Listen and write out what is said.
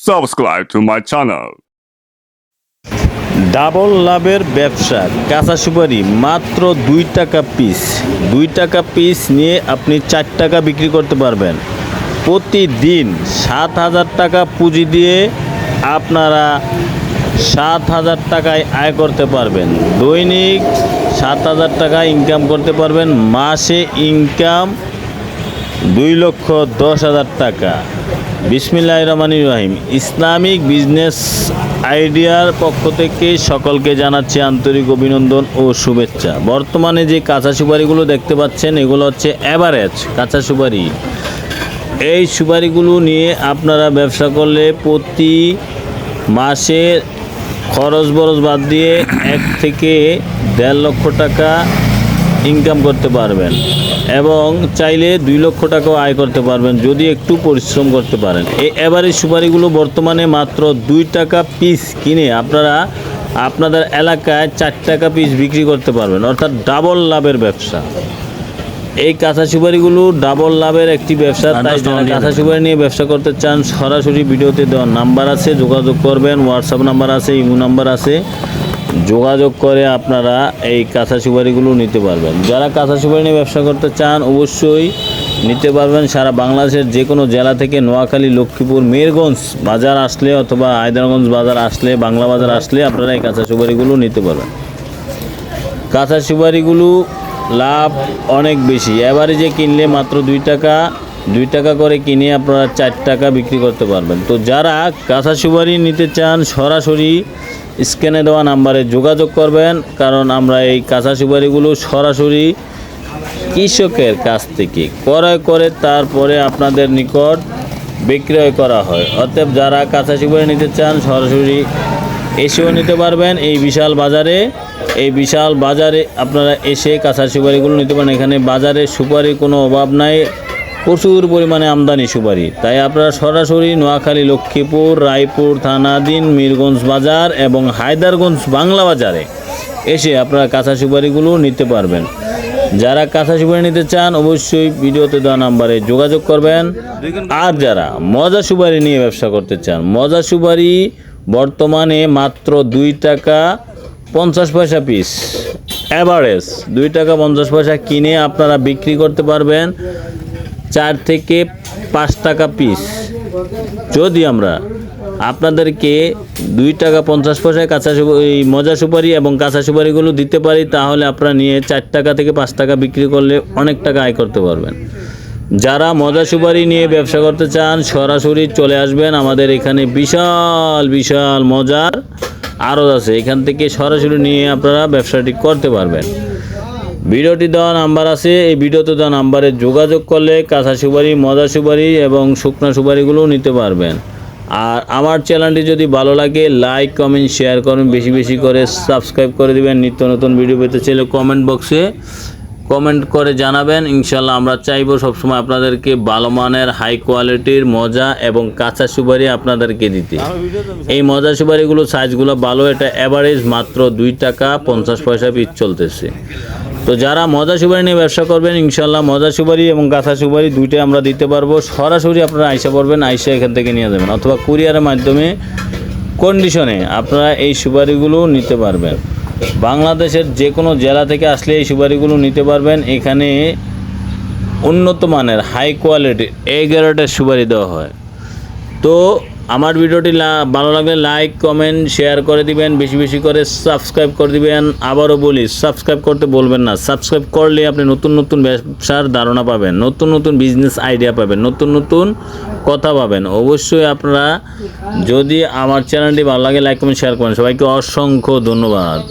subscribe to my channel. Double লাভের ব্যবসা কাঁচা সুপারি মাত্র 2 টাকা পিস। 2 টাকা পিস নিয়ে আপনি 4 টাকা বিক্রি করতে পারবেন। প্রতিদিন 7,000 টাকা পুঁজি দিয়ে আপনারা 7,000 টাকায় আয় করতে পারবেন। দৈনিক 7,000 টাকা ইনকাম করতে পারবেন। মাসে ইনকাম 2,10,000 টাকা। বিসমিল্লাহির রহমানির রহিম। ইসলামিক বিজনেস আইডিয়ার পক্ষ থেকে সকলকে জানাচ্ছি আন্তরিক অভিনন্দন ও শুভেচ্ছা। বর্তমানে যে কাঁচা সুপারিগুলো দেখতে পাচ্ছেন এগুলো হচ্ছে অ্যাভারেজ কাঁচা সুপারি। এই সুপারিগুলো নিয়ে আপনারা ব্যবসা করলে প্রতি মাসে খরচ বরচ বাদ দিয়ে 1 থেকে 1.5 লক্ষ টাকা ইনকাম করতে পারবেন এবং চাইলে 2 লক্ষ টাকাও আয় করতে পারবেন যদি একটু পরিশ্রম করতে পারেন। এই এভারেজ সুপারিগুলো বর্তমানে মাত্র 2 টাকা পিস কিনে আপনারা আপনাদের এলাকায় 4 টাকা পিস বিক্রি করতে পারবেন, অর্থাৎ ডাবল লাভের ব্যবসা। এই কাঁচা সুপারিগুলো ডাবল লাভের একটি ব্যবসা। তাই যারা কাঁচা সুপারি নিয়ে ব্যবসা করতে চান সরাসরি ভিডিওতে দেওয়া নাম্বার আছে, যোগাযোগ করবেন। হোয়াটসঅ্যাপ নাম্বার আছে, ইমো নাম্বার আছে, যোগাযোগ করে আপনারা এই কাঁচা সুপারিগুলো নিতে পারবেন। যারা কাঁচা সুপারি নিয়ে ব্যবসা করতে চান অবশ্যই নিতে পারবেন। সারা বাংলাদেশের যে কোনো জেলা থেকে, নোয়াখালী, লক্ষ্মীপুর, মেহেরগঞ্জ বাজার আসলে অথবা হায়দ্রারগঞ্জ বাজার আসলে, বাংলা বাজার আসলে আপনারা এই কাঁচা সুপারিগুলো নিতে পারবেন। কাঁচা সুপারিগুলো লাভ অনেক বেশি। এভারেজে কিনলে মাত্র 2 টাকা করে কিনে আপনারা 4 টাকা বিক্রি করতে পারবেন। তো যারা কাঁচা সুপারি নিতে চান সরাসরি স্ক্রিনে দেওয়া নাম্বারে যোগাযোগ করবেন, কারণ আমরা এই কাঁচা সুপারিগুলো সরাসরি কৃষকের কাছ থেকে ক্রয় করে তারপরে আপনাদের নিকট বিক্রয় করা হয়। অতএব যারা কাঁচা সুপারি নিতে চান সরাসরি এসেও নিতে পারবেন। এই বিশাল বাজারে আপনারা এসে কাঁচা সুপারিগুলো নিতে পারেন। এখানে বাজারে সুপারির কোনো অভাব নাই, প্রচুর পরিমাণে আমদানি সুপারি। তাই আপনারা সরাসরি নোয়াখালী, লক্ষ্মীপুর, রায়পুর, থানাধীন, মিরগঞ্জ বাজার এবং হায়দ্রারগঞ্জ বাংলা বাজারে এসে আপনারা কাঁচা সুপারিগুলো নিতে পারবেন। যারা কাঁচা সুপারি নিতে চান অবশ্যই ভিডিওতে দেওয়া নাম্বারে যোগাযোগ করবেন। আর যারা মজা সুপারি নিয়ে ব্যবসা করতে চান, মজা সুপারি বর্তমানে মাত্র 2 টাকা 50 পয়সা পিস। অ্যাভারেজ 2 টাকা 50 পয়সা কিনে আপনারা বিক্রি করতে পারবেন 4 থেকে 5 টাকা পিস। যদি আমরা আপনাদেরকে 2 টাকা 50 পয়সায় মজা সুপারি এবং কাঁচা সুপারিগুলো দিতে পারি, তাহলে আপনারা নিয়ে 4 টাকা থেকে 5 টাকা বিক্রি করলে অনেক টাকা আয় করতে পারবেন। যারা মজা সুপারি নিয়ে ব্যবসা করতে চান সরাসরি চলে আসবেন। আমাদের এখানে বিশাল মজার আড়ত আছে, এখান থেকে সরাসরি নিয়ে আপনারা ব্যবসাটি করতে পারবেন। ভিডিওটি দেওয়া নাম্বার আছে, এই ভিডিওতে দেওয়া নাম্বারে যোগাযোগ করলে কাঁচা সুপারি, মজা সুপারি এবং শুকনা সুপারিগুলো নিতে পারবেন। আর আমার চ্যানেলটি যদি ভালো লাগে লাইক, কমেন্ট, শেয়ার করুন, বেশি করে সাবস্ক্রাইব করে দিবেন। নিত্য নতুন ভিডিও পেতে চাইলে কমেন্ট বক্সে কমেন্ট করে জানাবেন। ইনশাল্লাহ আমরা চাইবো সবসময় আপনাদেরকে ভালো মানের হাই কোয়ালিটির মজা এবং কাঁচা সুপারি আপনাদেরকে দিতে। এই মজা সুপারিগুলো সাইজগুলো ভালো, এটা অ্যাভারেজ মাত্র 2 টাকা 50 পয়সা পিস চলতেছে। তো যারা মজা সুপারি নিয়ে ব্যবসা করবেন ইনশাল্লাহ মজা সুপারি এবং কাঁচা সুপারি দুইটাই আমরা দিতে পারবো। সরাসরি আপনারা আইসা পড়বেন, আইসা এখান থেকে নিয়ে যাবেন, অথবা কুরিয়ারের মাধ্যমে কন্ডিশনে আপনারা এই সুপারিগুলো নিতে পারবেন। বাংলাদেশের যে কোনো জেলা থেকে আসলে এই সুপারিগুলো নিতে পারবেন। এখানে উন্নত মানের হাই কোয়ালিটির গ্রেডের সুপারি দেওয়া হয়। তো আমার ভিডিওটি ভালো লাগলে লাইক, কমেন্ট, শেয়ার করে দিবেন, বেশি করে সাবস্ক্রাইব করে দিবেন। আবারও বলি সাবস্ক্রাইব করতে বলবেন না। সাবস্ক্রাইব করলে আপনি নতুন ব্যবসার ধারণা পাবেন, নতুন বিজনেস আইডিয়া পাবেন, নতুন কথা পাবেন। অবশ্যই আপনারা যদি আমার চ্যানেলটি ভালো লাগে লাইক, কমেন্ট, শেয়ার করেন। সবাইকে অসংখ্য ধন্যবাদ।